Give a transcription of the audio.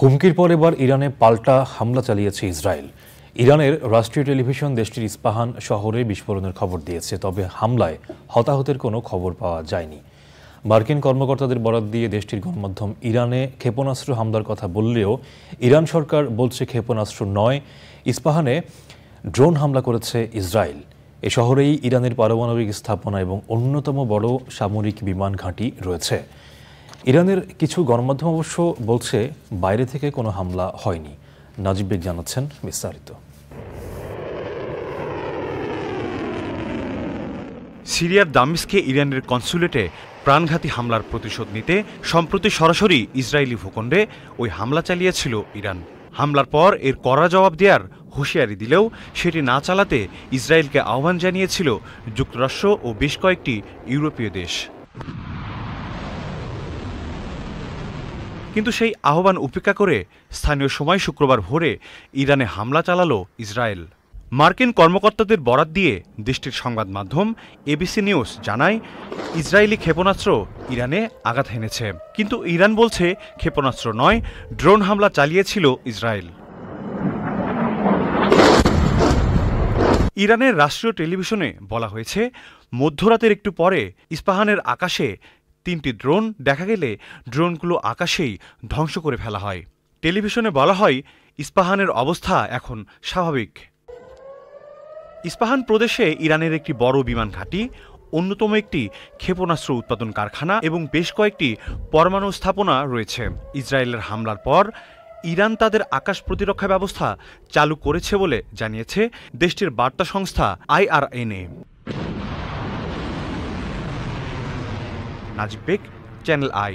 হুমকির পর এবার ইরানে পাল্টা হামলা চালিয়েছে ইসরায়েল। ইরানের রাষ্ট্রীয় টেলিভিশন দেশটির ইস্পাহান শহরে বিস্ফোরণের খবর দিয়েছে, তবে হামলায় হতাহতের কোনো খবর পাওয়া যায়নি। মার্কিন কর্মকর্তাদের বরাত দিয়ে দেশটির গণমাধ্যম ইরানে ক্ষেপণাস্ত্র হামলার কথা বললেও ইরান সরকার বলছে ক্ষেপণাস্ত্র নয়, ইস্পাহানে ড্রোন হামলা করেছে ইসরায়েল। এ শহরেই ইরানের পারমাণবিক স্থাপনা এবং অন্যতম বড় সামরিক বিমান ঘাঁটি রয়েছে। ইরানের কিছু গণমাধ্যম অবশ্য বলছে বাইরে থেকে কোনো হামলা হয়নি। নাজিব বেগ জানাচ্ছেন বিস্তারিত। সিরিয়ার দামেস্কে ইরানের কনসুলেটে প্রাণঘাতী হামলার প্রতিশোধ নিতে সম্প্রতি সরাসরি ইসরায়েলি ভূখণ্ডে ওই হামলা চালিয়েছিল ইরান। হামলার পর এর কড়া জবাব দেওয়ার হুঁশিয়ারি দিলেও সেটি না চালাতে ইসরায়েলকে আহ্বান জানিয়েছিল যুক্তরাষ্ট্র ও বেশ কয়েকটি ইউরোপীয় দেশ। কিন্তু সেই আহ্বান উপেক্ষা করে স্থানীয় সময় শুক্রবার ভোরে ইরানে হামলা চালালো ইসরায়েল। মার্কিন কর্মকর্তাদের বরাত দিয়ে দেশটির সংবাদ মাধ্যম এবিসি নিউজ জানায়, ইসরায়েলি ক্ষেপণাস্ত্র ইরানে আঘাত হেনেছে। কিন্তু ইরান বলছে ক্ষেপণাস্ত্র নয়, ড্রোন হামলা চালিয়েছিল ইসরায়েল। ইরানের রাষ্ট্রীয় টেলিভিশনে বলা হয়েছে, মধ্যরাতের একটু পরে ইস্পাহানের আকাশে 3টি ড্রোন দেখা গেলে ড্রোনগুলো আকাশেই ধ্বংস করে ফেলা হয়। টেলিভিশনে বলা হয়, ইস্পাহানের অবস্থা এখন স্বাভাবিক। ইস্পাহান প্রদেশে ইরানের একটি বড় বিমান ঘাঁটি, অন্যতম একটি ক্ষেপণাস্ত্র উৎপাদন কারখানা এবং বেশ কয়েকটি পরমাণু স্থাপনা রয়েছে। ইসরায়েলের হামলার পর ইরান তাদের আকাশ প্রতিরক্ষা ব্যবস্থা চালু করেছে বলে জানিয়েছে দেশটির বার্তা সংস্থা IRNA। Najib beg, channel I.